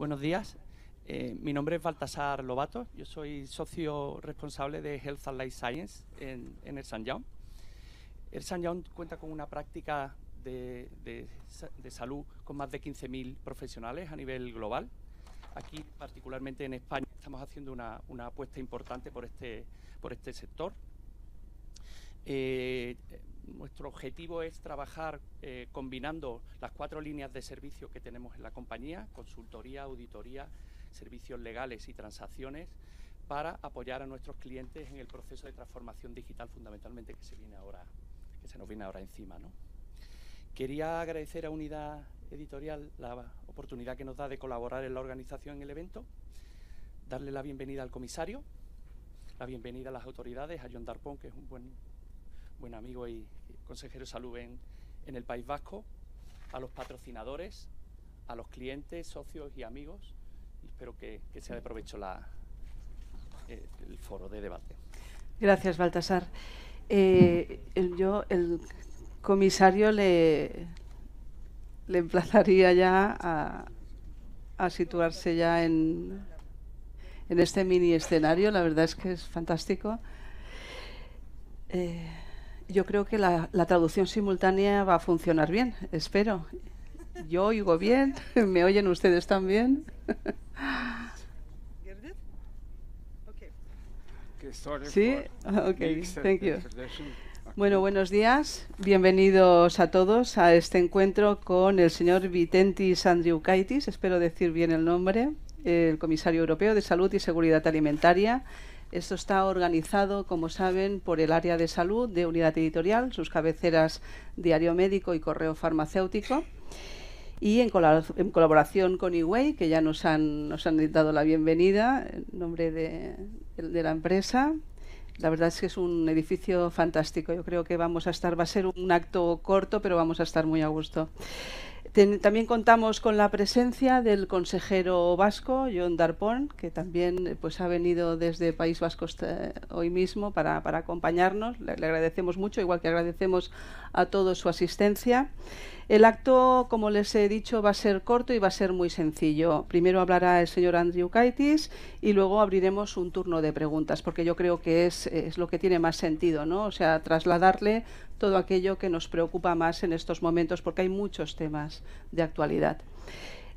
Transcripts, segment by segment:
Buenos días. Mi nombre es Baltasar Lobato. Yo soy socio responsable de Health and Life Science en el SANIDAD. El SANIDAD cuenta con una práctica de salud con más de 15.000 profesionales a nivel global. Aquí, particularmente en España, estamos haciendo una apuesta importante por este sector. Nuestro objetivo es trabajar combinando las 4 líneas de servicio que tenemos en la compañía: consultoría, auditoría, servicios legales y transacciones, para apoyar a nuestros clientes en el proceso de transformación digital, fundamentalmente, que se nos viene ahora encima, ¿no? Quería agradecer a Unidad Editorial la oportunidad que nos da de colaborar en la organización en el evento, darle la bienvenida al comisario, la bienvenida a las autoridades, a Jon Darpón, que es un buen amigo y consejero de salud en el País Vasco, a los patrocinadores, a los clientes, socios y amigos, y espero que sea de provecho el foro de debate. Gracias, Baltasar. El comisario le emplazaría ya a situarse ya en este mini escenario. La verdad es que es fantástico. Yo creo que la traducción simultánea va a funcionar bien, espero. Yo oigo bien, ¿me oyen ustedes también? ¿Sí? Ok, thank you. Bueno, buenos días. Bienvenidos a todos a este encuentro con el señor Vytenis Andriukaitis, espero decir bien el nombre, el comisario europeo de Salud y Seguridad Alimentaria. Esto está organizado, como saben, por el área de salud de Unidad Editorial, sus cabeceras Diario Médico y Correo Farmacéutico, y en colaboración con eWay, que ya nos han dado la bienvenida en nombre de la empresa. La verdad es que es un edificio fantástico. Yo creo que va a ser un acto corto, pero vamos a estar muy a gusto. También contamos con la presencia del consejero vasco, Jon Darpón, que también ha venido desde País Vasco hoy mismo para acompañarnos. Le agradecemos mucho, igual que agradecemos a todos su asistencia. El acto, como les he dicho, va a ser corto y va a ser muy sencillo. Primero hablará el señor Andriukaitis y luego abriremos un turno de preguntas, porque yo creo que es lo que tiene más sentido, ¿no? O sea, trasladarle todo aquello que nos preocupa más en estos momentos, porque hay muchos temas de actualidad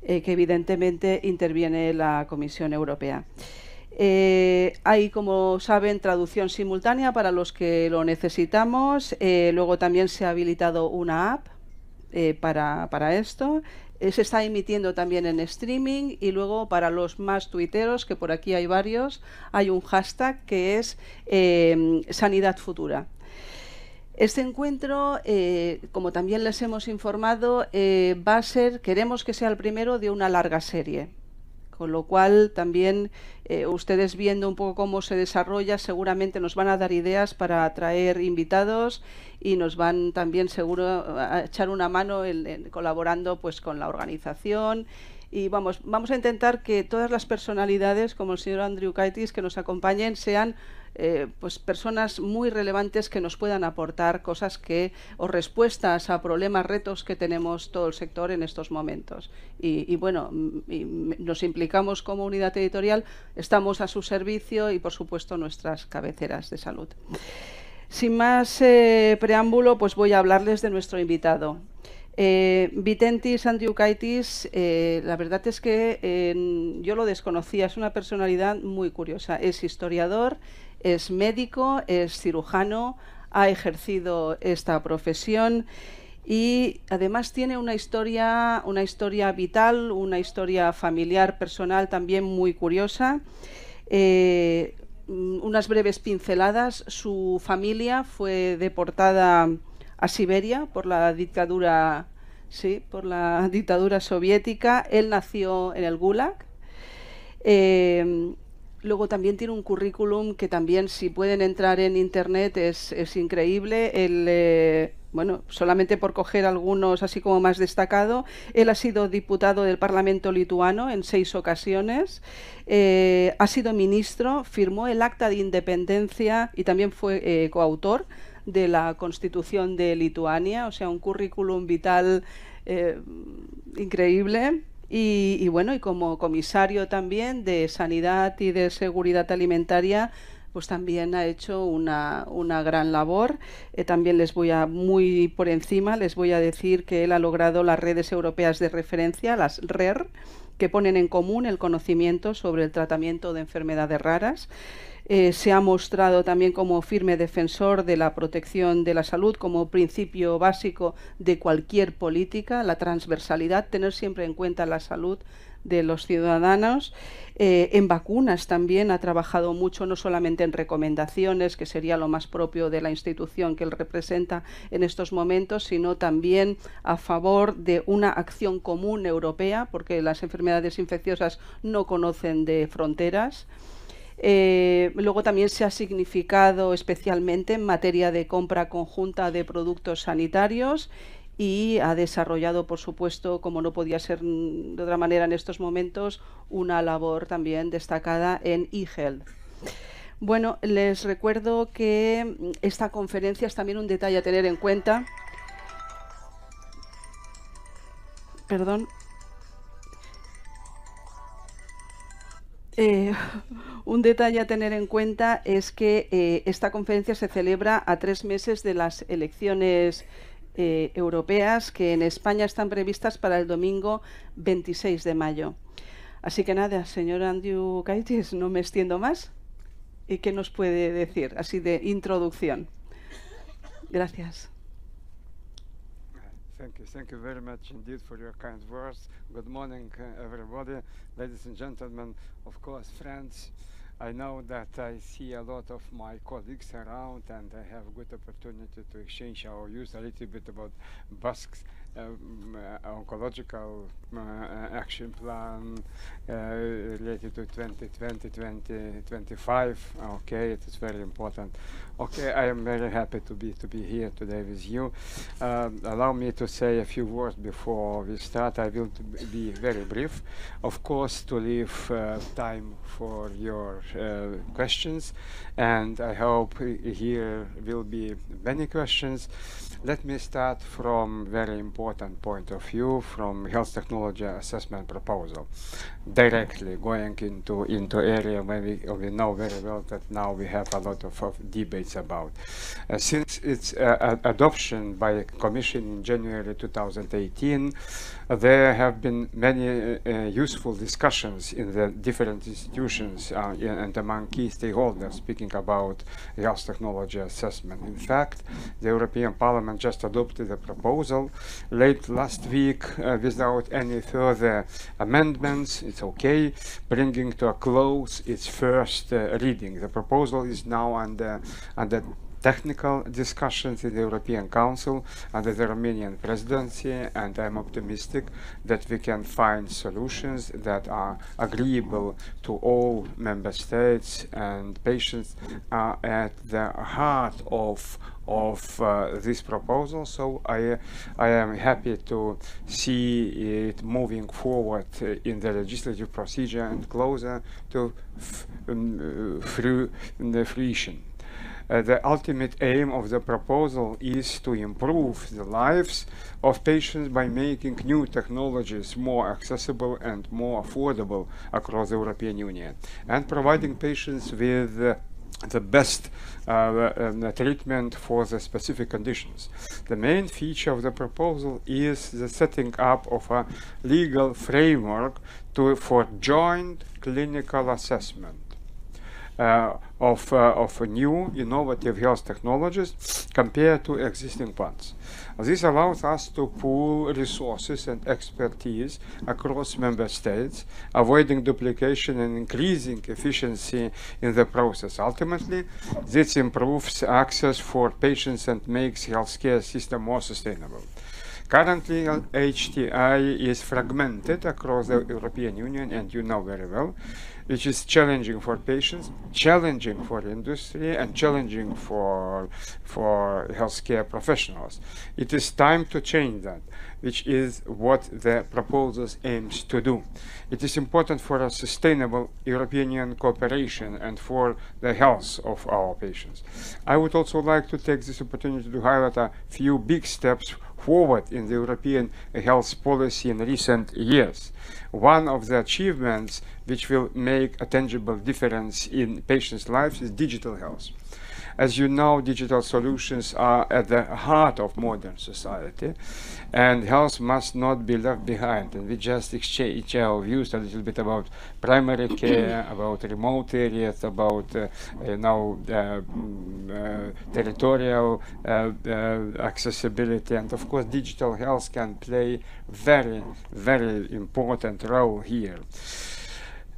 que evidentemente interviene la Comisión Europea. Hay, como saben, traducción simultánea para los que lo necesitamos. Luego también se ha habilitado una app para esto. Se está emitiendo también en streaming, y luego, para los más tuiteros, que por aquí hay varios, hay un hashtag que es SANIDAD FUTURA. Este encuentro, como también les hemos informado, queremos que sea el primero de una larga serie. Con lo cual, también ustedes, viendo un poco cómo se desarrolla, seguramente nos van a dar ideas para atraer invitados, y nos van también seguro a echar una mano colaborando con la organización. Y vamos a intentar que todas las personalidades, como el señor Andriukaitis, que nos acompañen, sean personas muy relevantes, que nos puedan aportar cosas o respuestas a problemas, retos que tenemos todo el sector en estos momentos. Y nos implicamos como unidad editorial, estamos a su servicio, y por supuesto nuestras cabeceras de salud. Sin más preámbulo, voy a hablarles de nuestro invitado. Vytenis Andriukaitis, la verdad es que yo lo desconocía. Es una personalidad muy curiosa. Es historiador, es médico, es cirujano, ha ejercido esta profesión, y además tiene una historia vital, una historia familiar, personal también muy curiosa. Unas breves pinceladas: su familia fue deportada a Siberia por la dictadura soviética. Él nació en el Gulag. Luego también tiene un currículum que también, si pueden entrar en internet, es increíble. Él, solamente por coger algunos así como más destacado, él ha sido diputado del Parlamento lituano en 6 ocasiones, ha sido ministro, firmó el Acta de Independencia y también fue coautor de la Constitución de Lituania. O sea, un currículum vital increíble. Y bueno, y como comisario también de Sanidad y de Seguridad Alimentaria, pues también ha hecho una gran labor. También muy por encima, les voy a decir que él ha logrado las redes europeas de referencia, las RER, que ponen en común el conocimiento sobre el tratamiento de enfermedades raras. Se ha mostrado también como firme defensor de la protección de la salud como principio básico de cualquier política, la transversalidad, tener siempre en cuenta la salud de los ciudadanos. En vacunas también ha trabajado mucho, no solamente en recomendaciones, que sería lo más propio de la institución que él representa en estos momentos, sino también a favor de una acción común europea, porque las enfermedades infecciosas no conocen de fronteras. Luego también se ha significado especialmente en materia de compra conjunta de productos sanitarios y ha desarrollado, por supuesto, como no podía ser de otra manera en estos momentos, una labor también destacada en e-health. Bueno, les recuerdo que esta conferencia es también un detalle a tener en cuenta. Perdón. Un detalle a tener en cuenta es que esta conferencia se celebra a 3 meses de las elecciones europeas, que en España están previstas para el domingo 26 de mayo. Así que nada, señor Andriukaitis, no me extiendo más. ¿Y qué nos puede decir así de introducción? Gracias. Thank you very much indeed for your kind words. Good morning, everybody, ladies and gentlemen, of course, friends. I know that I see a lot of my colleagues around, and I have a good opportunity to exchange our views a little bit about Basque's oncological action plan related to 2020-2025. Okay, it is very important. Okay, I am very happy to be here today with you. Allow me to say a few words before we start. I will be very brief, of course, to leave time for your questions, and I hope here will be many questions. Let me start from very important point of view, from health technology assessment proposal, directly going into area where we know very well that now we have a lot of debates about. Since its adoption by the Commission in January 2018, there have been many useful discussions in the different institutions and among key stakeholders speaking about health technology assessment. In fact, the European Parliament just adopted a proposal late last week without any further amendments. It's okay, bringing to a close its first reading. The proposal is now under technical discussions in the European Council under the Romanian presidency, and I'm optimistic that we can find solutions that are agreeable to all member states, and patients are at the heart of this proposal. So I am happy to see it moving forward in the legislative procedure and closer to fruition. The ultimate aim of the proposal is to improve the lives of patients by making new technologies more accessible and more affordable across the European Union, and providing patients with the best treatment for the specific conditions. The main feature of the proposal is the setting up of a legal framework for joint clinical assessment of new innovative health technologies compared to existing ones. This allows us to pool resources and expertise across member states, avoiding duplication and increasing efficiency in the process. Ultimately, this improves access for patients and makes healthcare system more sustainable. Currently, HTI is fragmented across the European Union, and you know very well, which is challenging for patients, challenging for industry, and challenging for healthcare professionals. It is time to change that, which is what the proposal aims to do. It is important for a sustainable European Union cooperation and for the health of our patients. I would also like to take this opportunity to highlight a few big steps forward in the European health policy in recent years. One of the achievements which will make a tangible difference in patients' lives is digital health. As you know, digital solutions are at the heart of modern society, and health must not be left behind. And we just exchange our views a little bit about primary care, about remote areas, about territorial accessibility, and of course, digital health can play very, very important role here.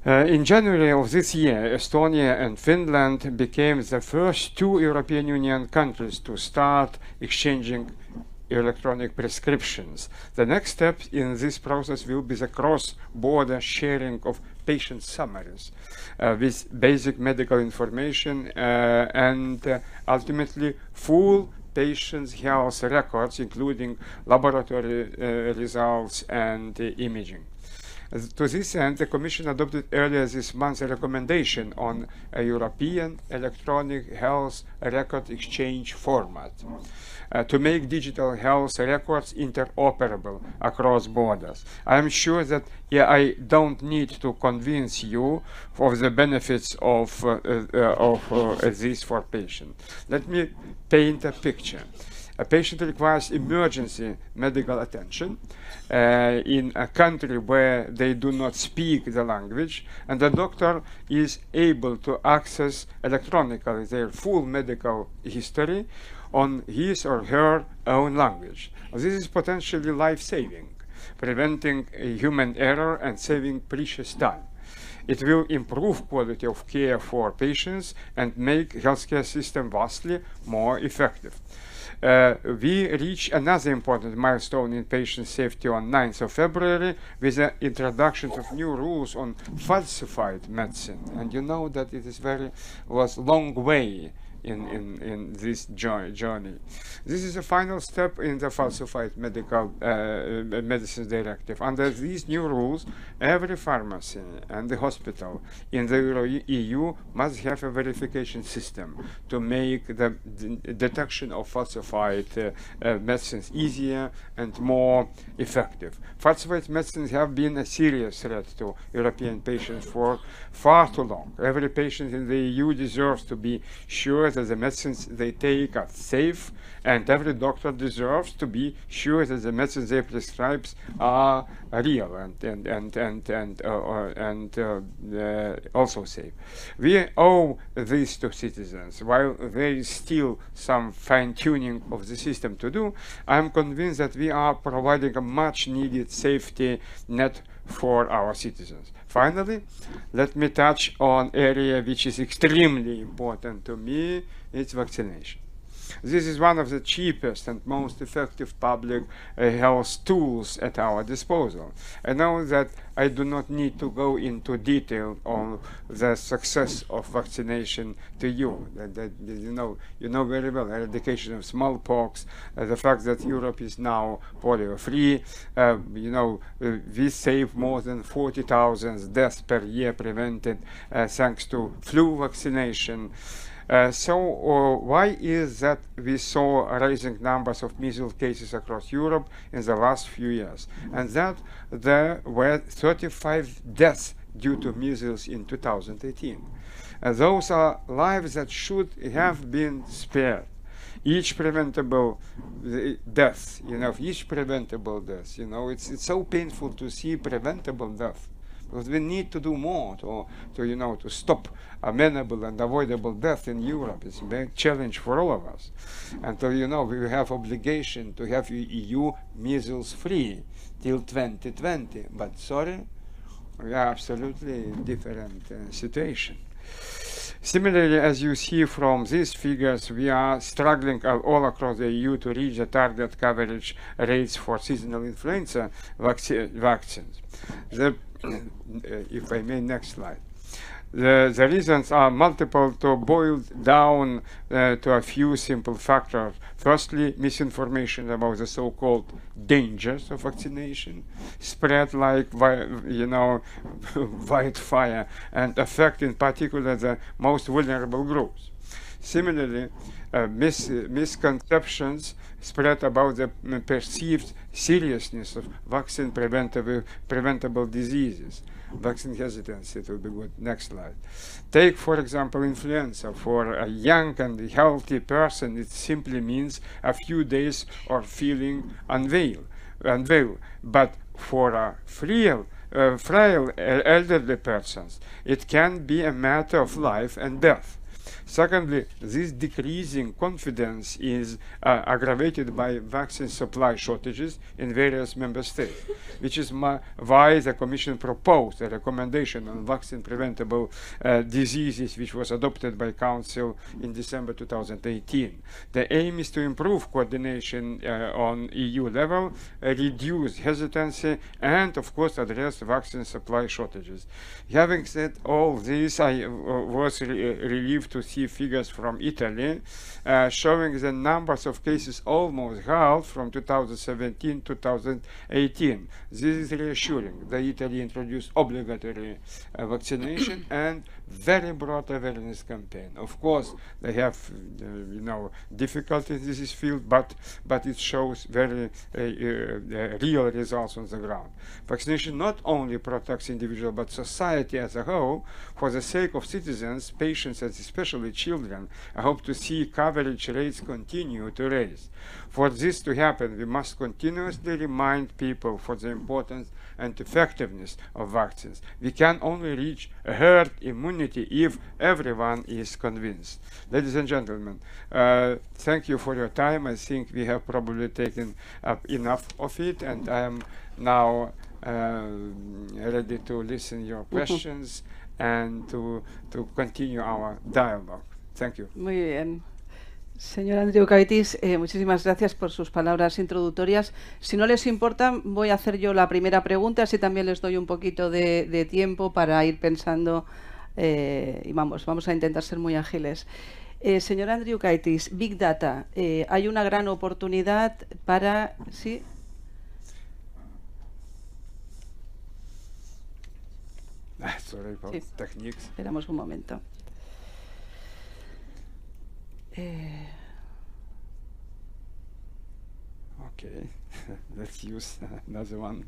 In January of this year, Estonia and Finland became the first two European Union countries to start exchanging electronic prescriptions. The next step in this process will be the cross-border sharing of patient summaries with basic medical information and ultimately full patients' health records, including laboratory results and imaging. To this end, the Commission adopted earlier this month a recommendation on a European electronic health record exchange format to make digital health records interoperable across borders. I am sure that I don't need to convince you of the benefits of this for patients. Let me paint a picture. A patient requires emergency medical attention in a country where they do not speak the language, and the doctor is able to access electronically their full medical history on his or her own language. This is potentially life-saving, preventing human error and saving precious time. It will improve quality of care for patients and make healthcare system vastly more effective. We reached another important milestone in patient safety on 9th of February with the introduction of new rules on falsified medicine. And you know that it was a long way in this journey. This is a final step in the falsified medical medicines directive. Under these new rules, every pharmacy and the hospital in the EU must have a verification system to make the detection of falsified medicines easier and more effective. Falsified medicines have been a serious threat to European patients for far too long. Every patient in the EU deserves to be sure that the medicines they take are safe, and every doctor deserves to be sure that the medicines they prescribe are real and also safe. We owe this to citizens. While there is still some fine-tuning of the system to do, I am convinced that we are providing a much-needed safety net for our citizens. Finally, let me touch on an area which is extremely important to me. It's vaccination. This is one of the cheapest and most effective public health tools at our disposal. I know that I do not need to go into detail on the success of vaccination to you. You know very well, eradication of smallpox, the fact that Europe is now polio-free. We save more than 40,000 deaths per year prevented thanks to flu vaccination. So why is that we saw rising numbers of measles cases across Europe in the last few years? And that there were 35 deaths due to measles in 2018. And those are lives that should have been spared. Each preventable death, it's so painful to see preventable death. Because we need to do more to stop amenable and avoidable death in Europe. It's a big challenge for all of us. And we have obligation to have EU measles free till 2020. But sorry, we are absolutely different situation. Similarly, as you see from these figures, we are struggling all across the EU to reach the target coverage rates for seasonal influenza vaccines. If I may, next slide. The reasons are multiple. To boil down to a few simple factors. Firstly, misinformation about the so-called dangers of vaccination spread like wildfire and affect in particular the most vulnerable groups. Similarly, misconceptions spread about the perceived seriousness of vaccine preventable diseases. Vaccine hesitancy, it will be good. Next slide. Take, for example, influenza. For a young and healthy person, it simply means a few days or feeling unwell. But for a frail elderly persons, it can be a matter of life and death. Secondly, this decreasing confidence is aggravated by vaccine supply shortages in various member states, which is why the Commission proposed a recommendation on vaccine preventable diseases, which was adopted by Council in December 2018. The aim is to improve coordination on EU level, reduce hesitancy, and of course address vaccine supply shortages. Having said all this, I was relieved to see figures from Italy showing the numbers of cases almost halved from 2017 to 2018. This is reassuring. Italy introduced obligatory vaccination and very broad awareness campaign. Of course, they have difficulties in this field, but it shows very real results on the ground. Vaccination not only protects individuals but society as a whole. For the sake of citizens, patients, and especially children, I hope to see coverage rates continue to rise. For this to happen, we must continuously remind people for the importance and effectiveness of vaccines. We can only reach a herd immunity if everyone is convinced. Ladies and gentlemen, thank you for your time. I think we have probably taken up enough of it, and I am now ready to listen to your questions and to continue our dialogue. Thank you. Muy bien. Señor Andriukaitis, muchísimas gracias por sus palabras introductorias. Si no les importa, voy a hacer yo la primera pregunta, así también les doy un poquito de tiempo para ir pensando y vamos a intentar ser muy ágiles. Señor Andriukaitis, Big Data, hay una gran oportunidad para... ¿Sí? Sorry about techniques. Esperamos un momento. Okay, let's use another one.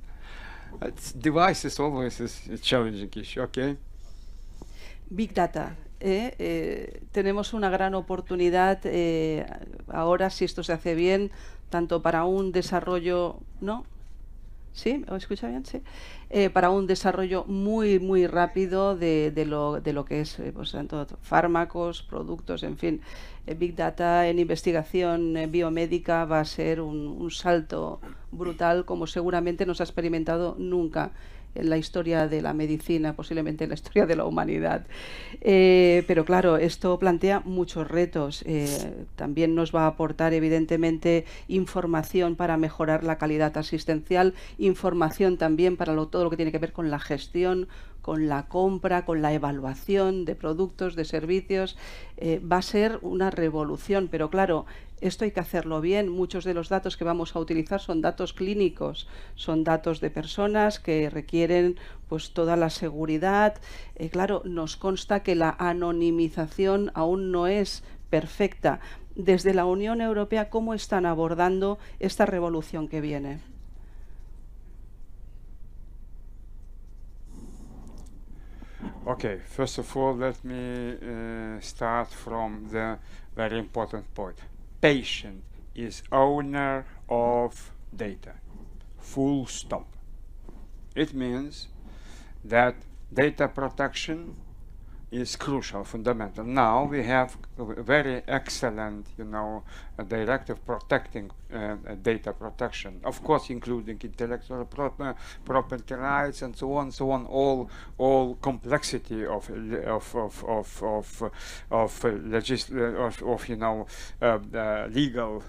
Device is always a challenging issue. Okay. Big Data. Tenemos una gran oportunidad ahora, si esto se hace bien, tanto para un desarrollo, ¿no? ¿Sí? ¿Me escucha bien? Sí. Para un desarrollo muy rápido de lo que es pues, tanto fármacos, productos, en fin. Big Data en investigación biomédica va a ser un salto brutal, como seguramente no se ha experimentado nunca en la historia de la medicina, posiblemente en la historia de la humanidad. Pero claro, esto plantea muchos retos. También nos va a aportar, evidentemente, información para mejorar la calidad asistencial, información también para todo lo que tiene que ver con la gestión, con la compra, con la evaluación de productos, de servicios. Va a ser una revolución, pero claro, esto hay que hacerlo bien. Muchos de los datos que vamos a utilizar son datos clínicos, son datos de personas que requieren pues toda la seguridad. Claro, nos consta que la anonimización aún no es perfecta. Desde la Unión Europea, ¿cómo están abordando esta revolución que viene? Okay, first of all, let me start from the very important point. Patient is owner of data, full stop. It means that data protection is crucial, fundamental. Now we have a very excellent, directive protecting data protection, of course, including intellectual property rights and so on, all complexity of legal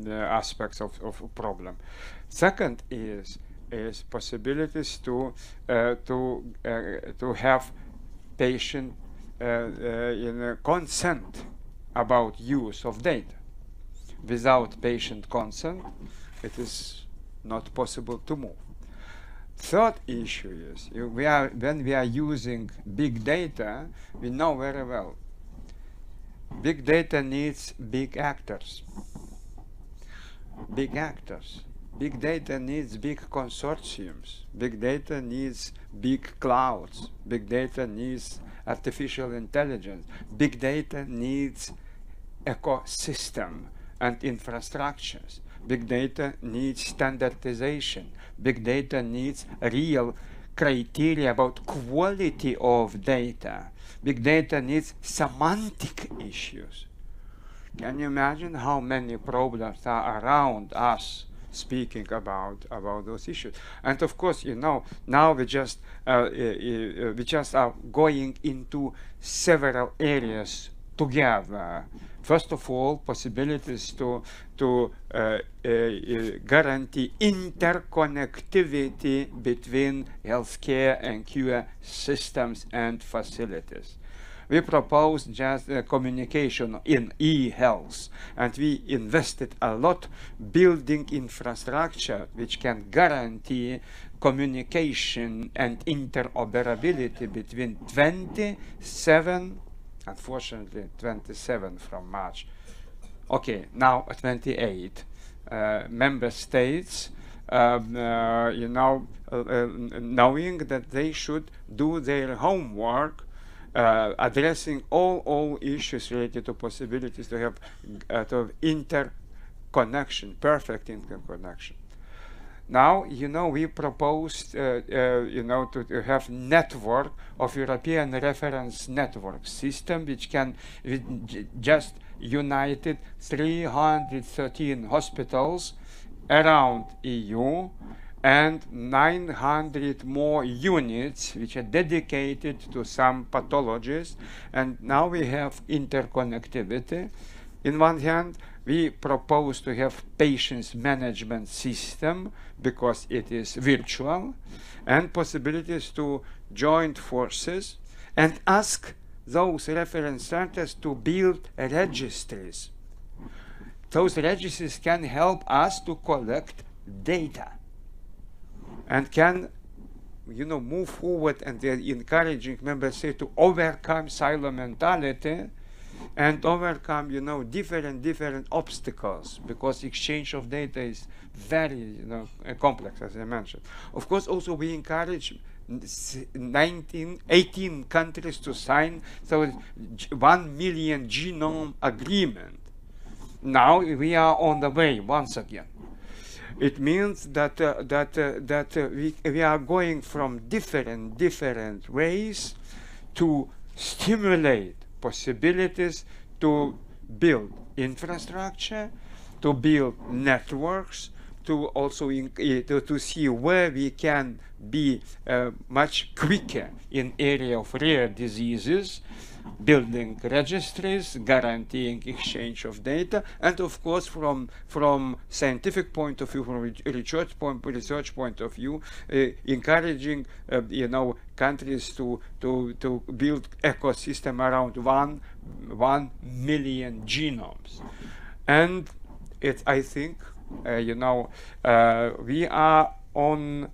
aspects of problem. Second is possibilities to have patient consent about use of data. Without patient consent, it is not possible to move. Third issue is when we are using big data, we know very well big data needs big actors. Big actors. Big data needs big consortiums. Big data needs big clouds. Big data needs artificial intelligence. Big data needs ecosystem and infrastructures. Big data needs standardization. Big data needs real criteria about quality of data. Big data needs semantic issues. Can you imagine how many problems are around us speaking about those issues? And of course, you know, now we just are going into several areas together. First of all, possibilities to guarantee interconnectivity between healthcare and care systems and facilities. We proposed just communication in e-health, and we invested a lot building infrastructure which can guarantee communication and interoperability between 27, unfortunately 27 from March, okay, now 28 member states, you know, knowing that they should do their homework, addressing all issues related to possibilities to have interconnection, perfect interconnection. Now, you know, we proposed, you know, to have network of European reference network system, which can just united 313 hospitals around EU and 900 more units which are dedicated to some pathologies. And now we have interconnectivity. In one hand, we propose to have patients management system because it is virtual, and possibilities to join forces and ask those reference centers to build registries. Those registries can help us to collect data and can, you know, move forward, and they're encouraging member states to overcome silo mentality and overcome, you know, different obstacles, because exchange of data is very, you know, complex, as I mentioned. Of course, also we encourage 18 countries to sign, so 1 million genome agreement. Now we are on the way once again. It means that we are going from different ways to stimulate possibilities to build infrastructure, to build networks, to also to see where we can be much quicker in area of rare diseases, building registries, guaranteeing exchange of data, and of course from scientific point of view, from research point of view, encouraging you know, countries to build ecosystem around 1 million genomes. And I think you know, we are on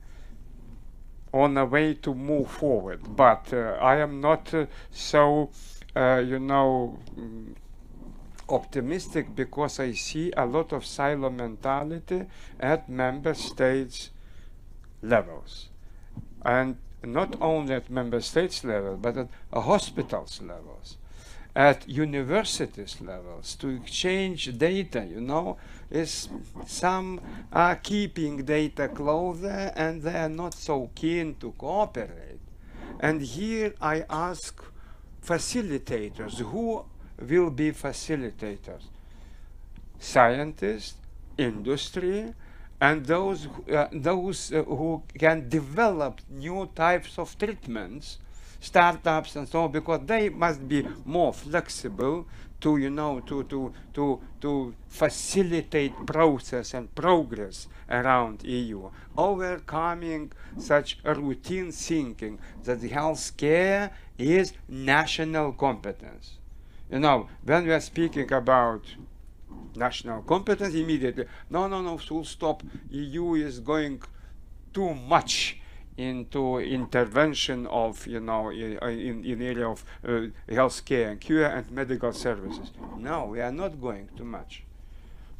a way to move forward, but I am not so you know, optimistic, because I see a lot of silo mentality at member states levels, and not only at member states level, but at hospitals levels, at universities levels, to exchange data. You know, is some are keeping data closer and they are not so keen to cooperate. And here I ask facilitators, who will be facilitators? Scientists, industry, and those who can develop new types of treatments, startups and so on, because they must be more flexible to, you know, to facilitate process and progress around EU, overcoming such a routine thinking that the healthcare is national competence. You know, when we are speaking about national competence, immediately, no, full stop, EU is going too much into intervention of, in area of healthcare and cure and medical services. No, we are not going too much.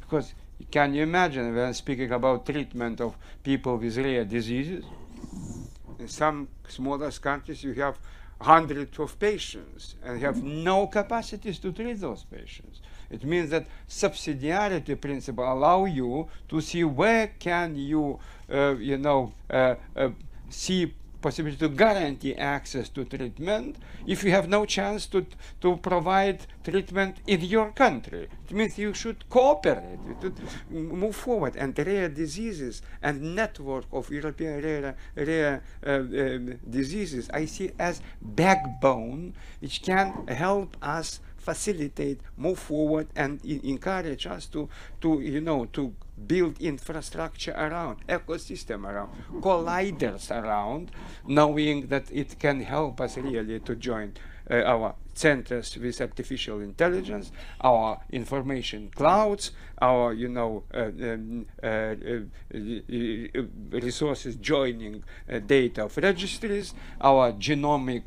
Because can you imagine when speaking about treatment of people with rare diseases? In some smallest countries you have hundreds of patients and have no capacities to treat those patients. It means that subsidiarity principle allow you to see where can you, see possibility to guarantee access to treatment if you have no chance to provide treatment in your country. It means you should cooperate, you should move forward. And rare diseases and network of European rare diseases I see as backbone which can help us facilitate, move forward, and encourage us to build infrastructure around, ecosystem around, colliders around, knowing that it can help us really to join our centers with artificial intelligence, our information clouds, our resources joining data of registries, our genomic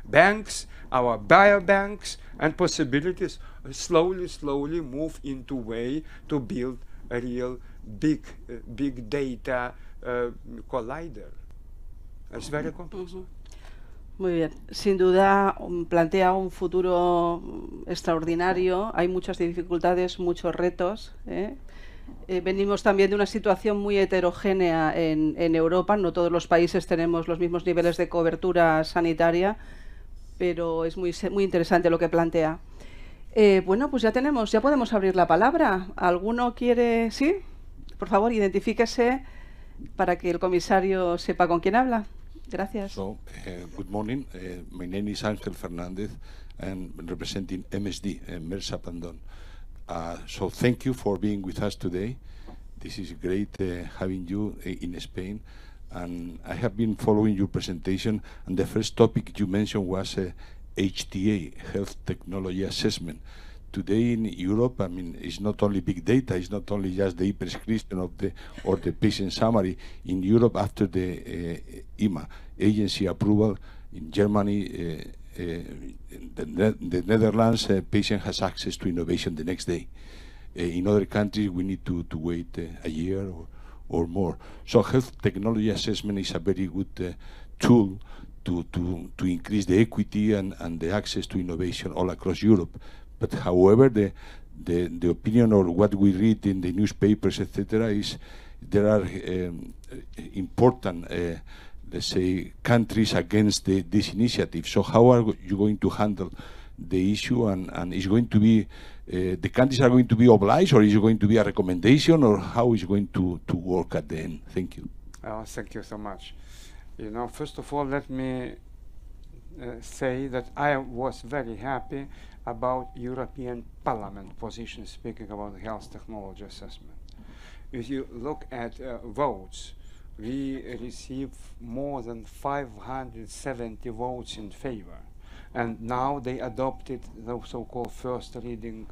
banks, our biobanks, and possibilities slowly move into way to build a real big data collider. It's very complex. Muy bien. Sin duda plantea un futuro extraordinario. Hay muchas dificultades, muchos retos. Venimos también de una situación muy heterogénea en Europa. No todos los países tenemos los mismos niveles de cobertura sanitaria, pero es muy interesante lo que plantea. Bueno, pues ya podemos abrir la palabra. ¿Alguno quiere? ¿Sí? Por favor, identifíquese para que el comisario sepa con quién habla. Gracias. So, good morning. My name is Ángel Fernández. I'm representing MSD, Mersa Pandon. So thank you for being with us today. This is great having you in Spain. And I have been following your presentation, and the first topic you mentioned was HTA, Health Technology Assessment. Today in Europe, I mean, it's not only big data, it's not only just the e-prescription or the patient summary. In Europe, after the EMA agency approval, in Germany, the Netherlands, patient has access to innovation the next day. In other countries, we need to wait a year or more. So health technology assessment is a very good tool to increase the equity and the access to innovation all across Europe. But however, the opinion or what we read in the newspapers, etc., is there are important, let's say, countries against this initiative. So how are you going to handle the issue? And is going to be the countries are going to be obliged, or is it going to be a recommendation, or how is it going to work at the end? Thank you. Thank you so much. First of all, let me say that I was very happy about European Parliament position speaking about health technology assessment. If you look at votes, we received more than 570 votes in favor, and now they adopted the so-called first reading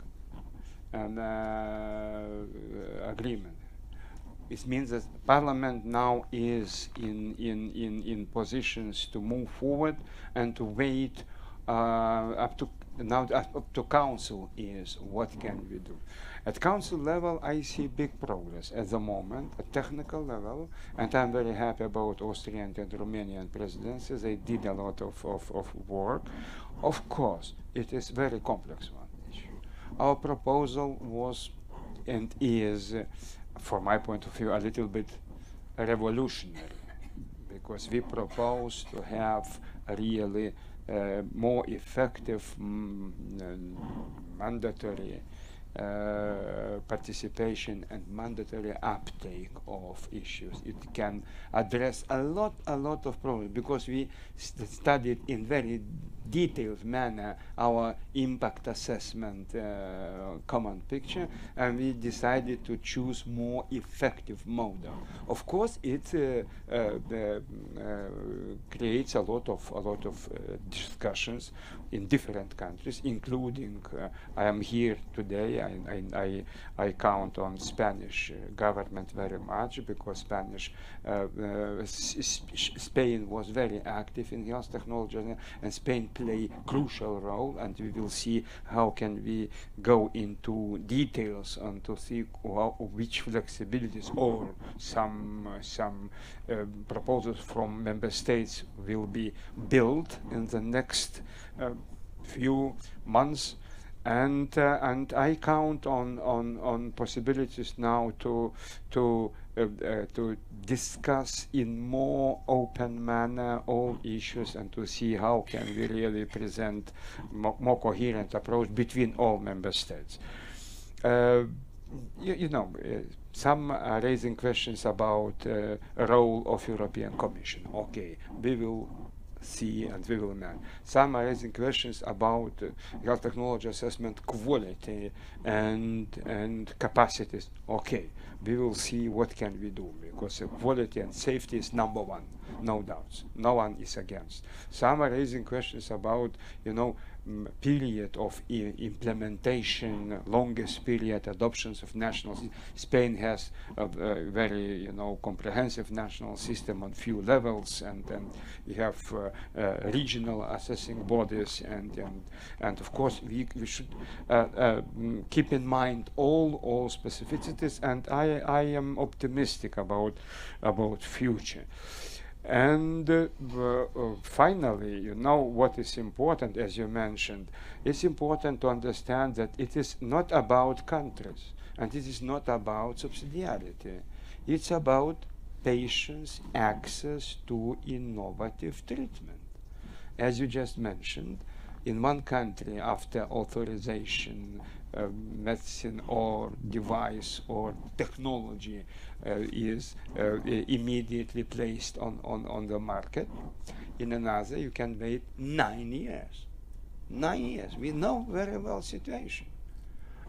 agreement. It means that Parliament now is in positions to move forward and to wait up to Council is what can we do. At Council level, I see big progress at the moment, at technical level, and I'm very happy about Austrian and Romanian presidencies. They did a lot of work. Of course, it is very complex one issue. Our proposal was and is, from my point of view, a little bit revolutionary, because we propose to have a really more effective mandatory participation and mandatory uptake of issues. It can address a lot of problems, because we studied in very detailed manner our impact assessment common picture, and we decided to choose more effective model. Of course, it creates a lot of discussions in different countries, including I am here today. I count on Spanish government very much, because Spain was very active in health technology, and Spain play crucial role, and we will see how can we go into details and to see which flexibilities or some proposals from member states will be built in the next few months. And I count on possibilities now to discuss in more open manner all issues, and to see how can we really present more coherent approach between all member states. Some are raising questions about role of European Commission. Okay, we will see and we will manage. Some are raising questions about health technology assessment quality and capacities. Okay, we will see what can we do, because quality and safety is number one, no doubts. No one is against. Some are raising questions about, period of implementation, longest period, adoptions of national. Spain has a very, comprehensive national system on few levels, and we have regional assessing bodies, and of course we should keep in mind all specificities, and I am optimistic about future. And finally, what is important, as you mentioned, it's important to understand that it is not about countries, and it is not about subsidiarity. It's about patients' access to innovative treatment. As you just mentioned, in one country, after authorization, medicine or device or technology is immediately placed on the market. In another, you can wait 9 years. 9 years. We know very well situation.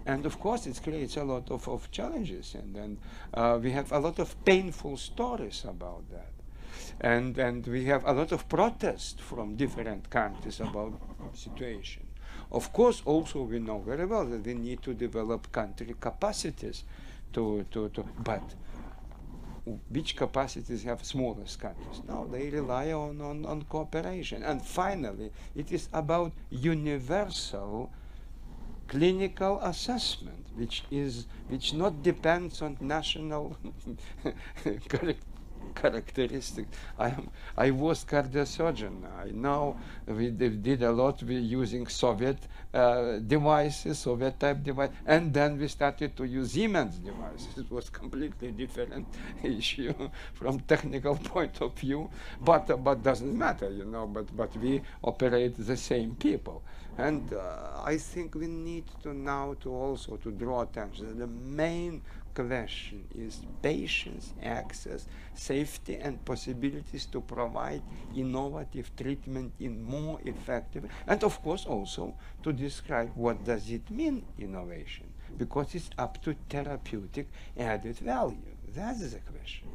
And of course, it creates a lot of challenges, and we have a lot of painful stories about that. And we have a lot of protest from different countries about the situation. Of course, also we know very well that we need to develop country capacities but which capacities have smallest countries? No, they rely on cooperation. And finally, it is about universal clinical assessment, which not depends on national characteristics. I was cardiosurgeon. I know we did a lot using Soviet devices, Soviet type device, and then we started to use Siemens devices. It was completely different issue from technical point of view, but doesn't matter, but we operate the same people. And I think we need to now also draw attention. The main question is patients' access, safety, and possibilities to provide innovative treatment in more effective, and of course also to describe what does it mean innovation, because it's up to therapeutic added value. That is the question.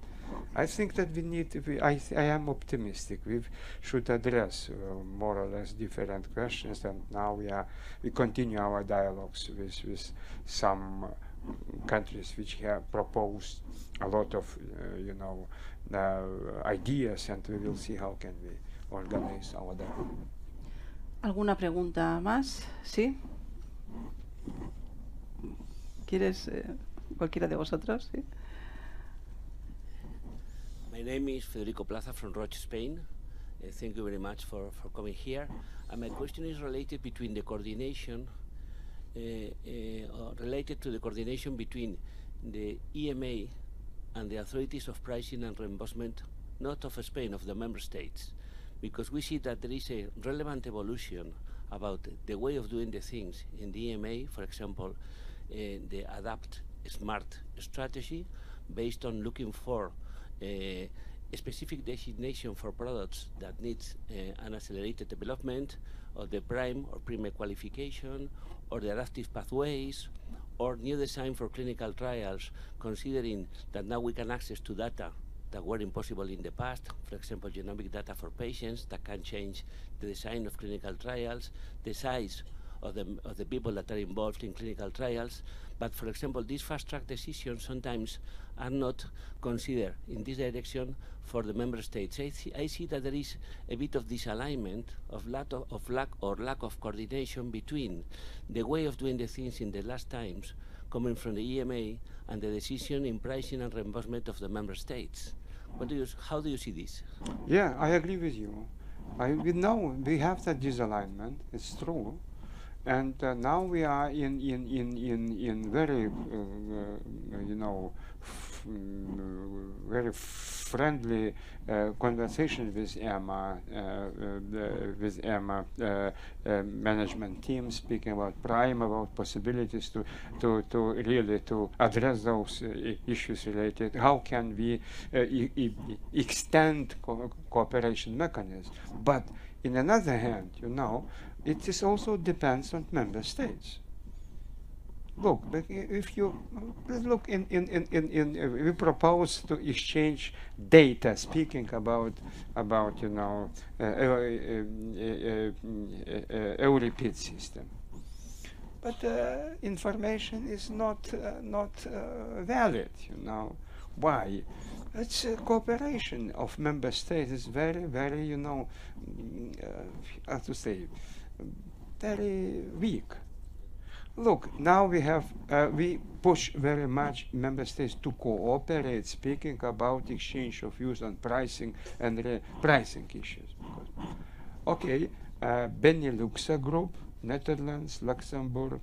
I think that we need to be, I am optimistic. We should address more or less different questions, and now we continue our dialogues with some countries which have proposed a lot of ideas, and we will see how can we organize our dialogue. ¿Alguna pregunta más? ¿Sí? ¿Quieres cualquiera de vosotros? ¿Sí? My name is Federico Plaza from Roche, Spain. Thank you very much for coming here. And my question is related between the coordination related to the coordination between the EMA and the authorities of pricing and reimbursement, not of Spain, of the member states, because we see that there is a relevant evolution about the way of doing the things in the EMA. For example, the Adapt Smart strategy based on looking for specific designation for products that needs an accelerated development, or the prime or pre-med qualification, or the adaptive pathways, or new design for clinical trials, considering that now we can access to data that were impossible in the past, for example, genomic data for patients that can change the design of clinical trials, the size of the people that are involved in clinical trials. But for example, these fast-track decisions sometimes are not considered in this direction for the member states. I see that there is a bit of disalignment, of lack of coordination between the way of doing the things in the last times coming from the EMA and the decision in pricing and reimbursement of the member states. How do you see this? Yeah, I agree with you. We know we have that disalignment. It's true. And now we are in very, very friendly conversation with EMA, management team, speaking about PRIME, about possibilities to really address those issues related. How can we extend cooperation mechanisms? But in another hand, it is also depends on member states. Look, if you look we propose to exchange data, speaking about EURIPID system, but information is not valid. Why? It's cooperation of member states is very, very, how to say, very weak. Look, now we have, we push very much member states to cooperate, speaking about exchange of views on pricing and pricing issues. Okay, Benelux group, Netherlands, Luxembourg,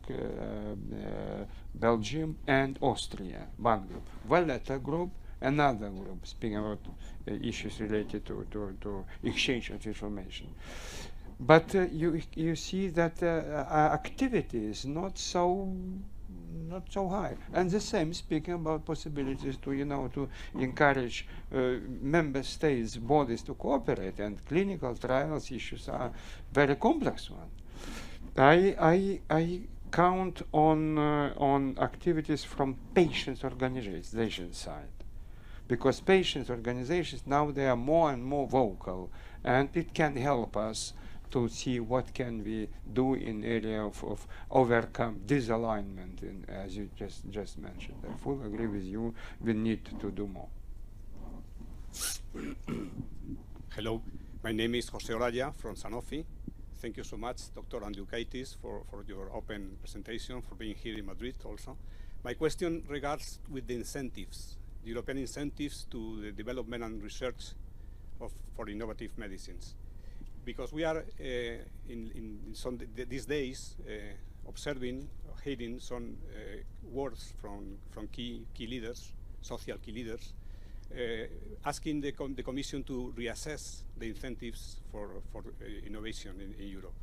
Belgium, and Austria, one group. Valletta group, another group, speaking about issues related to exchange of information. But you see that activity is not so high. And the same, speaking about possibilities to encourage member states bodies to cooperate, and clinical trials issues are very complex one. I count on activities from patients' organization side, because patients' organizations now they are more and more vocal, and it can help us to see what can we do in area of overcome disalignment, as you just mentioned. I fully agree with you. We need to do more. Hello, my name is Jose Olaya from Sanofi. Thank you so much, Dr. Andriukaitis, for your open presentation, for being here in Madrid also. My question regards with the incentives, the European incentives to the development and research for innovative medicines. Because we are these days observing, hearing some words from key leaders, social key leaders, asking the Commission to reassess the incentives for innovation in Europe.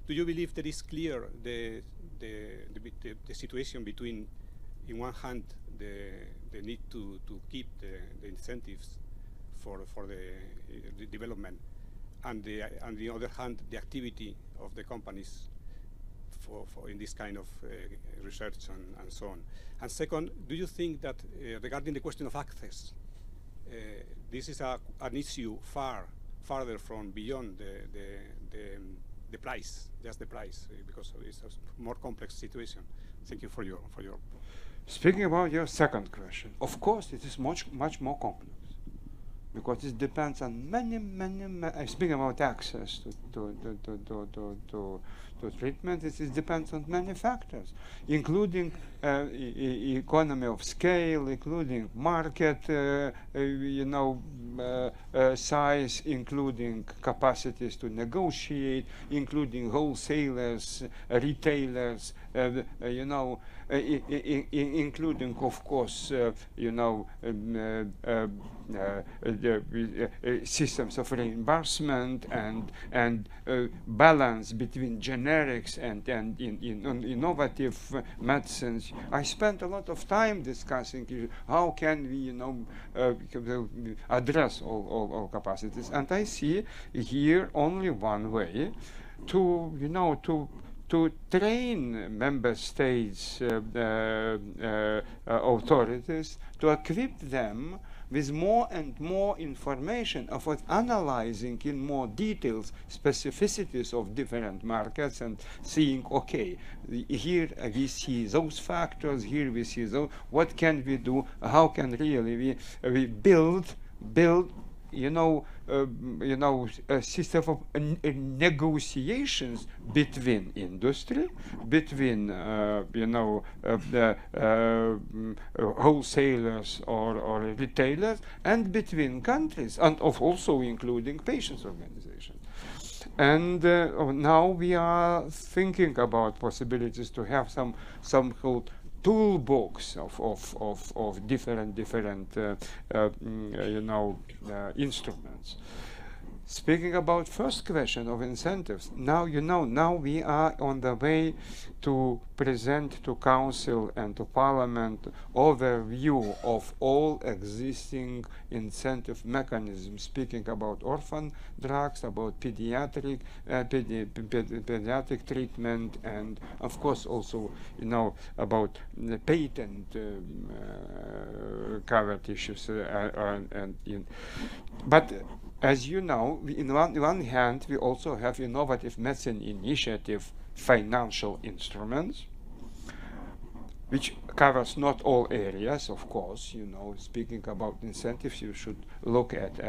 Do you believe there is clear the situation between, in one hand, the need to keep the incentives for the development, and the other hand, the activity of the companies for in this kind of research and so on? And second, do you think that regarding the question of access, this is an issue farther from beyond the price, just the price, because it's a more complex situation? Thank you for your. Speaking about your second question, of course it is much more complex, because it depends on many. Speaking about access to treatment, it depends on many factors, including economy of scale, including market, size, including capacities to negotiate, including wholesalers, retailers, including, of course, systems of reimbursement and balance between generics and innovative medicines. I spent a lot of time discussing how can we, address all capacities, and I see here only one way to train member states authorities, to equip them with more and more information about analyzing in more details specificities of different markets and seeing, okay, here we see those factors, here we see those, what can we do, how can really we build a system of negotiations between industry, between the wholesalers or retailers, and between countries, and also including patients' organizations. And now we are thinking about possibilities to have some called toolbox of different instruments. Speaking about first question of incentives, now we are on the way to present to Council and to Parliament overview of all existing incentive mechanisms, speaking about orphan drugs, about pediatric treatment, and of course also about the patent covered issues. But as you know, in one hand, we also have innovative medicine initiative financial instruments, which covers not all areas, of course. Speaking about incentives, you should look at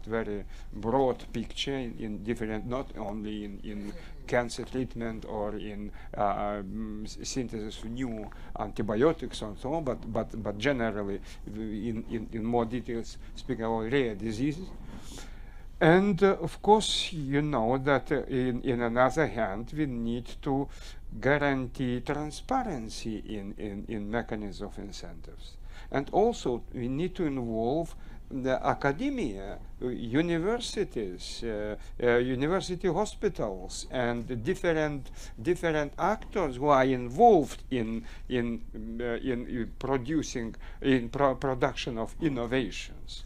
very broad picture in different, not only in cancer treatment or in synthesis of new antibiotics and so on, but generally in more details, speaking about rare diseases. And of course, that in another hand, we need to guarantee transparency in mechanisms of incentives. And also, we need to involve the academia, universities, university hospitals, and different actors who are involved in production of innovations.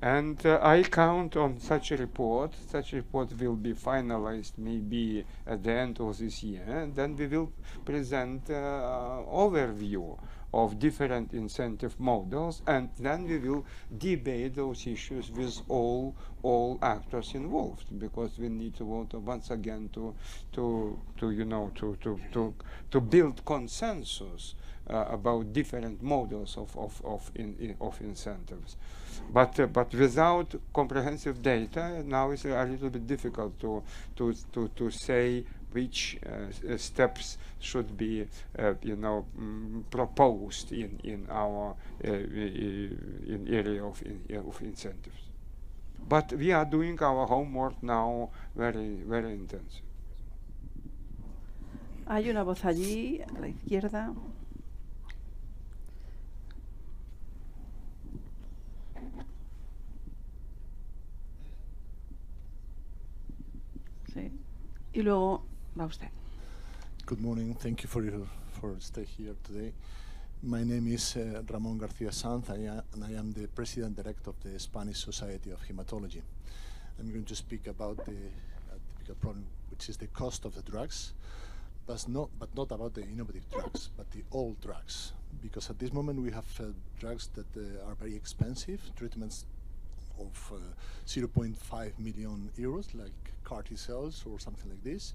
And I count on such a report. Such a report will be finalized maybe at the end of this year. And then we will present overview of different incentive models, and then we will debate those issues with all actors involved, because we need to once again to build consensus about different models of incentives. But without comprehensive data, now it's a little bit difficult to say which steps should be proposed in our in area of incentives. But we are doing our homework now very intensive. Hay una voz allí a la izquierda. Sí. Y luego va usted. Good morning. Thank you for stay here today. My name is Ramón García Sanz, and I am the President Director of the Spanish Society of Hematology. I'm going to speak about the typical problem, which is the cost of the drugs, but not about the innovative drugs, but the old drugs. Because at this moment we have drugs that are very expensive, treatments of 0.5 million euros, like CAR T cells or something like this.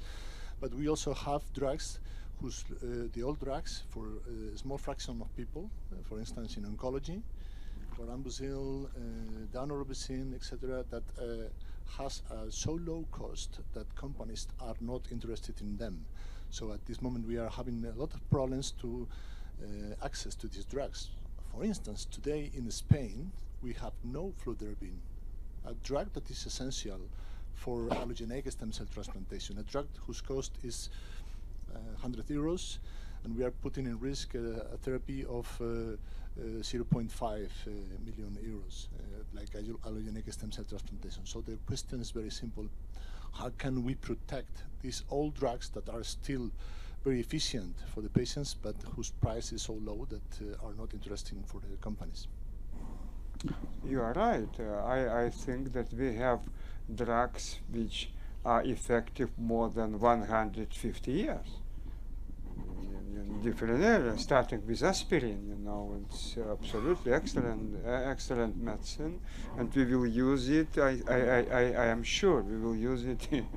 But we also have drugs whose the old drugs for a small fraction of people, for instance in oncology, chlorambucil, daunorubicin, etc., that has a so low cost that companies are not interested in them. So at this moment we are having a lot of problems to access to these drugs. For instance, today in Spain we have no fludarabine, a drug that is essential for allogeneic stem cell transplantation, a drug whose cost is 100 euros, and we are putting in risk a therapy of 0.5 million euros, like allogenic stem cell transplantation. So the question is very simple. How can we protect these old drugs that are still very efficient for the patients, but whose price is so low that are not interesting for the companies? You are right. I think that we have drugs which are effective more than 150 years in different areas, starting with aspirin. You know, it's absolutely excellent medicine, and we will use it. I am sure we will use it in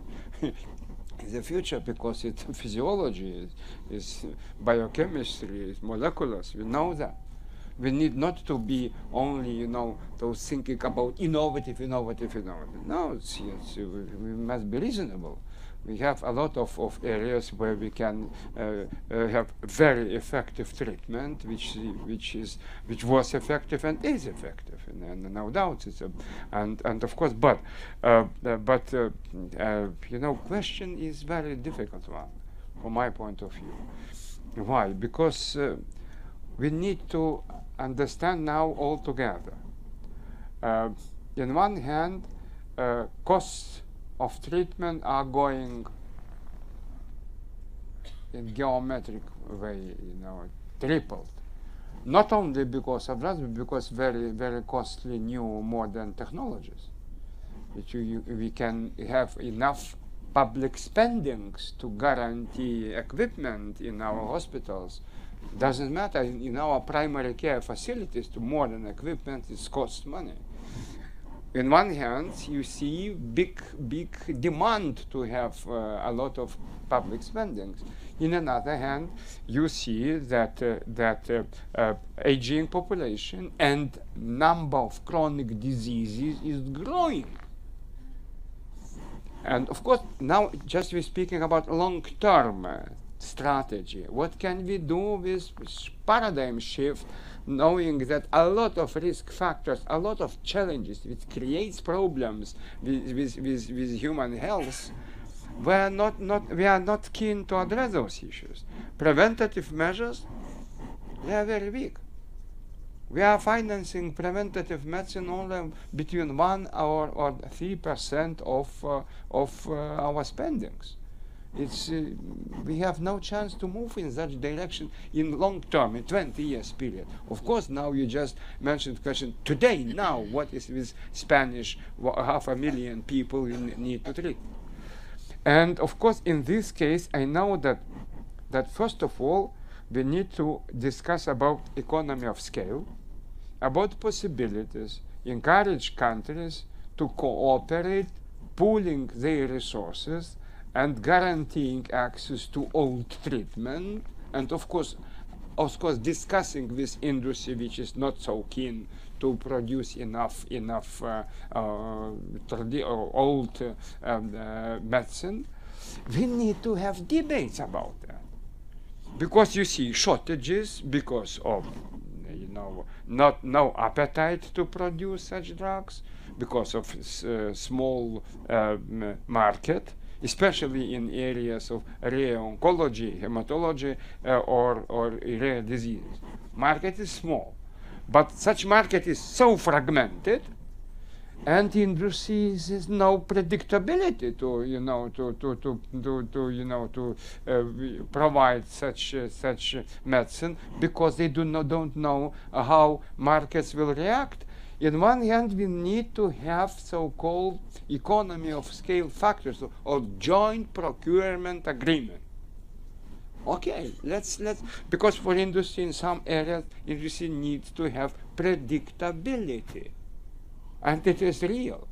the future, because it's physiology, is biochemistry, is moleculars. We know that. We need not to be only, you know, those thinking about innovative. No, we must be reasonable. We have a lot of areas where we can have very effective treatment, which was effective and is effective, and no doubt it's and of course, but you know, question is very difficult one from my point of view. Why? Because we need to understand now altogether. In one hand, costs of treatment are going in geometric way, you know, tripled. Not only because of drugs, but because very costly new modern technologies, which we can have enough public spendings to guarantee equipment in our hospitals. Doesn't matter, in our primary care facilities, to modern equipment, it costs money. In one hand, you see big demand to have a lot of public spendings. In another hand, you see that aging population and number of chronic diseases is growing. And of course, now just we're speaking about long-term strategy. What can we do with paradigm shift, knowing that a lot of risk factors, a lot of challenges, which creates problems with human health, we are not keen to address those issues. Preventative measures, they are very weak. We are financing preventative medicine only between 1 or 3% of our spendings. It's we have no chance to move in such direction in long term, in 20 years period. Of course, now you just mentioned the question today. Now, what is with Spanish? 500,000 people need to treat. And of course, in this case, I know that first of all, we need to discuss about economy of scale, about possibilities, encourage countries to cooperate, pooling their resources, and guaranteeing access to old treatment, and of course discussing with industry which is not so keen to produce enough old medicine. We need to have debates about that, because you see shortages because of no appetite to produce such drugs, because of small market, especially in areas of rare oncology, hematology, or rare diseases. Market is small, but such market is so fragmented, and industry has no predictability to provide such medicine, because they don't know how markets will react. In one hand, we need to have so-called economy of scale factors or joint procurement agreement. Okay, let's because for industry in some areas, industry needs to have predictability, and it is real.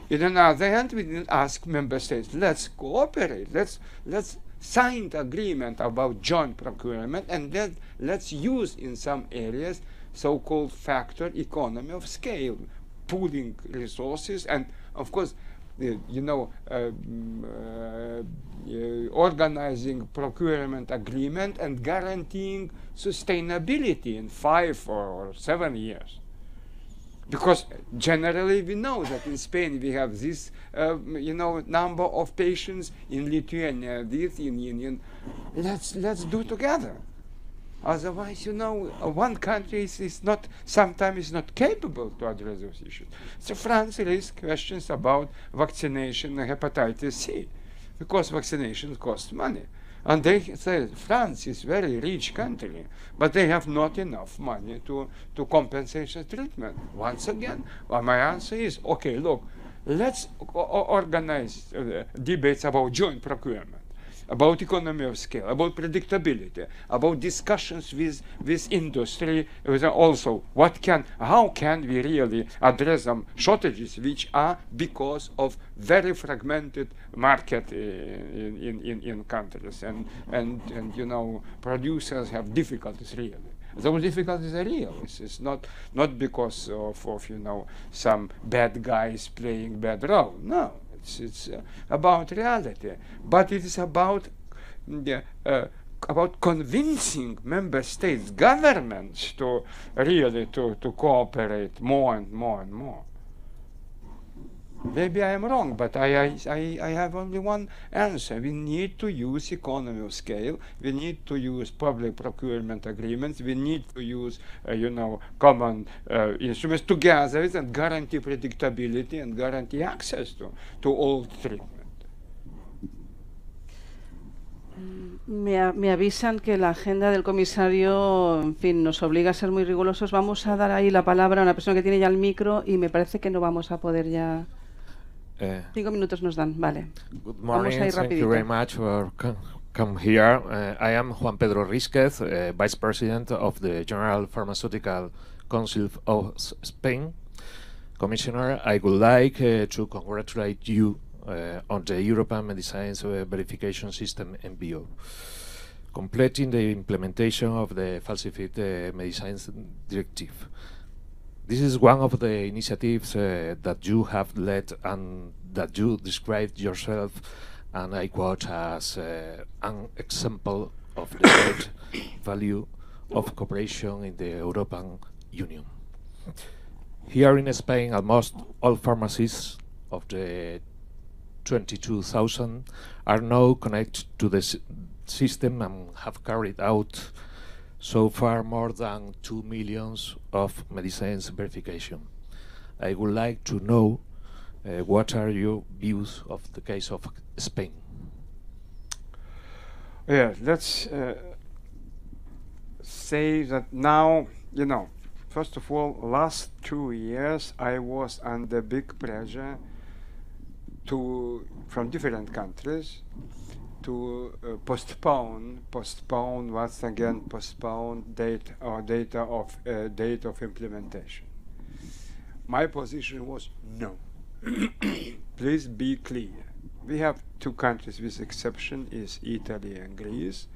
In another hand, we didn't ask member states, let's cooperate, let's sign the agreement about joint procurement, and then let's use in some areas so-called factor economy of scale, pooling resources, and of course, organizing procurement agreement and guaranteeing sustainability in 5 or 7 years. Because generally we know that in Spain we have this, number of patients, in Lithuania this, in Let's do together. Otherwise, you know, one country is not, sometimes is not capable to address those issues. So France raised questions about vaccination and hepatitis C, because vaccination costs money. And they say France is a very rich country, but they have not enough money to compensation treatment. Once again, my answer is, okay, look, let's organize debates about joint procurement, about economy of scale, about predictability, about discussions with industry, also how can we really address some shortages which are because of very fragmented market in countries, and you know, producers have difficulties really. Those difficulties are real. It's not because of you know, some bad guys playing bad role. No. It's about reality, but it is about convincing member states governments to really to cooperate more and more and more. Maybe I am wrong, but I have only one answer. We need to use economy of scale. We need to use public procurement agreements. We need to use, you know, common instruments together and guarantee predictability and guarantee access to all treatment. Me avisan que la agenda del comisario, en fin, nos obliga a ser muy rigurosos. Vamos a dar ahí la palabra a una persona que tiene ya el micro y me parece que no vamos a poder ya... 5 minutos nos dan, vale. Good morning, thank you very much for come here. I am Juan Pedro Rísquez, Vice President of the General Pharmaceutical Council of Spain. Commissioner, I would like to congratulate you on the European Medicines Verification System MBO, completing the implementation of the Falsified Medicines Directive. This is one of the initiatives that you have led and that you described yourself, and I quote, as an example of the great value of cooperation in the European Union. Here in Spain, almost all pharmacies of the 22,000 are now connected to the system and have carried out so far more than 2 million of medicines verification. I would like to know what are your views of the case of Spain? Yeah, let's say that now, you know, first of all, last 2 years I was under big pressure from different countries to postpone once again date of implementation. My position was no. Please be clear. We have 2 countries with exception, is Italy and Greece,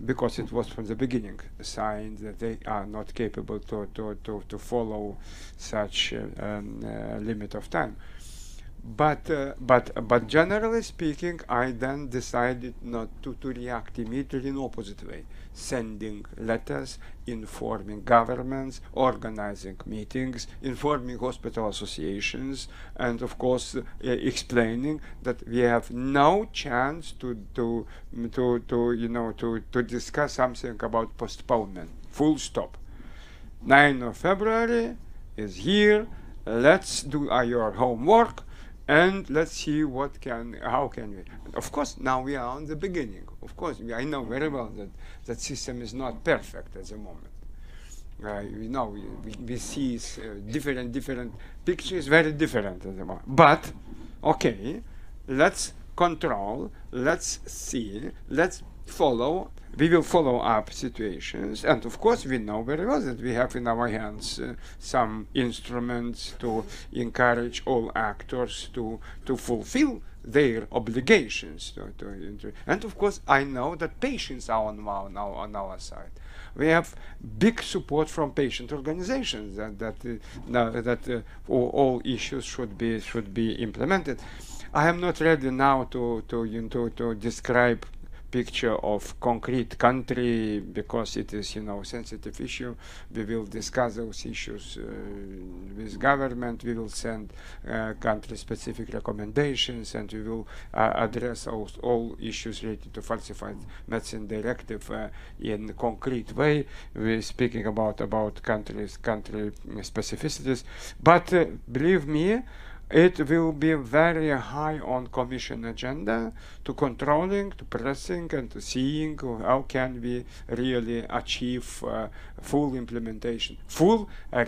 because it was from the beginning a sign that they are not capable to follow such limit of time. But generally speaking, I then decided not to react immediately in opposite way, sending letters, informing governments, organizing meetings, informing hospital associations, and of course explaining that we have no chance to discuss something about postponement. Full stop. 9th of February is here. Let's do your homework. And let's see how can we. Of course, now we are on the beginning. Of course, I know very well that that system is not perfect at the moment. You know, we see different pictures, very different at the moment. But, okay, let's control, let's see, let's follow. We will follow up situations, and of course we know very well that we have in our hands some instruments to encourage all actors to fulfill their obligations. And of course I know that patients are on our side. We have big support from patient organizations that all issues should be implemented. I am not ready now to describe picture of concrete country, because it is, sensitive issue. We will discuss those issues with government. We will send country-specific recommendations, and we will address all issues related to falsified medicine directive in a concrete way. We're speaking about country specificities, but believe me, it will be very high on Commission agenda, to controlling, to pressing, and to seeing how can we really achieve full implementation,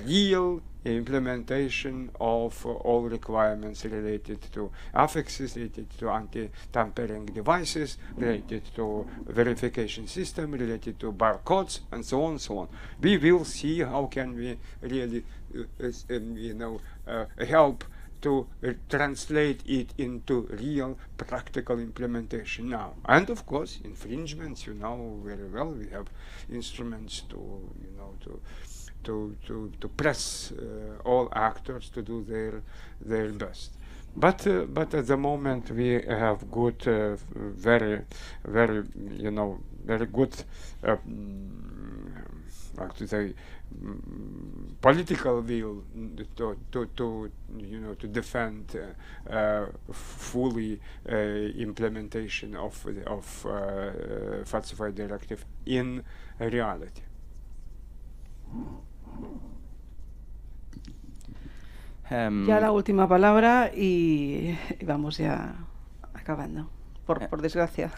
real implementation of all requirements related to affixes, related to anti-tampering devices, related to verification system, related to barcodes, and so on and so on. We will see how can we really, help to translate it into real practical implementation now. And of course, infringements, very well, we have instruments to press all actors to do their best. But at the moment we have good, very good, how to say, political will to defend fully implementation of falsified directive in reality. Ya la última palabra y vamos ya acabando, por desgracia.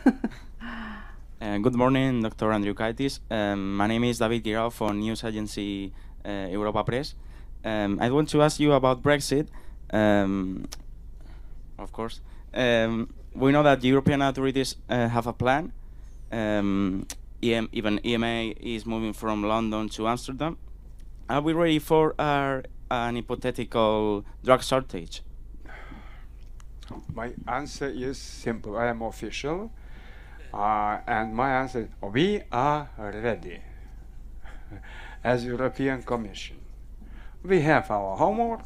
Good morning, Dr. Andriukaitis. My name is David Guirao from news agency Europa Press. I want to ask you about Brexit. Of course, we know that European authorities have a plan. Even EMA is moving from London to Amsterdam. Are we ready for an hypothetical drug shortage? My answer is simple. I am official. And my answer is, we are ready as European Commission. We have our homework.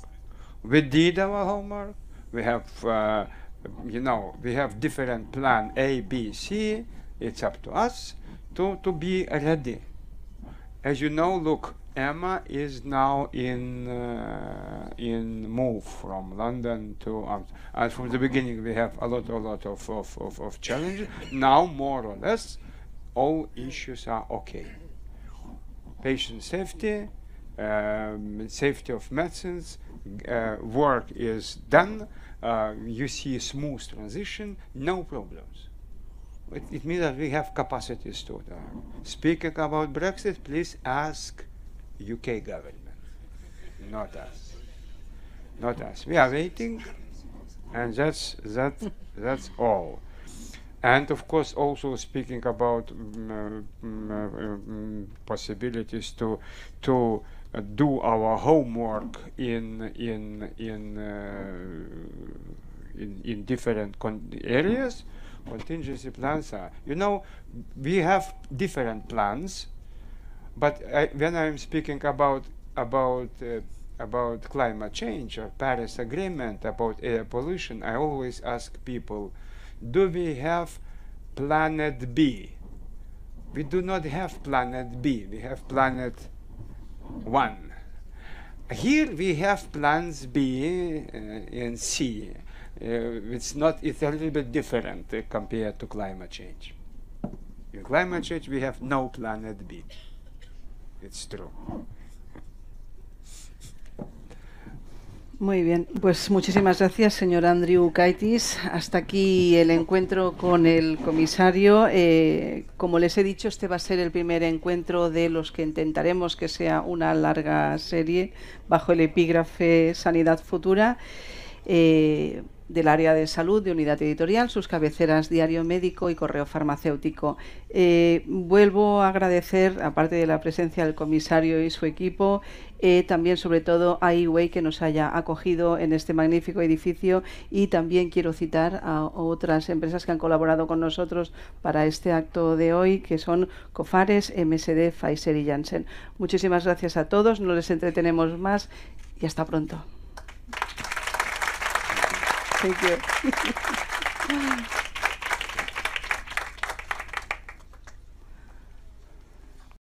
We did our homework. We have, we have different plan A, B, C. It's up to us to be ready. As you know, look, EMA is now in move from London to and from the beginning we have a lot of challenges. Now more or less all issues are okay. Patient safety, safety of medicines, work is done. You see a smooth transition, no problems. It means that we have capacities to speaking about Brexit. Please ask UK government, not us. Not us. We are waiting, and that's all. And of course, also speaking about possibilities to do our homework in different areas. Contingency plans are. We have different plans. But when I'm speaking about climate change or Paris Agreement, about air pollution, I always ask people, do we have planet B? We do not have planet B. We have planet 1. Here we have plans B and C. It's a little bit different compared to climate change. In climate change, we have no planet B. It's true. Muy bien, pues muchísimas gracias, señor Andriukaitis. Hasta aquí el encuentro con el comisario. Como les he dicho, este va a ser el primer encuentro de los que intentaremos que sea una larga serie bajo el epígrafe Sanidad Futura. Del área de salud, de unidad editorial, sus cabeceras Diario Médico y Correo Farmacéutico. Vuelvo a agradecer, aparte de la presencia del comisario y su equipo, también sobre todo a eWay que nos haya acogido en este magnífico edificio, y también quiero citar a otras empresas que han colaborado con nosotros para este acto de hoy, que son Cofares, MSD, Pfizer y Janssen. Muchísimas gracias a todos, no les entretenemos más y hasta pronto. Thank you.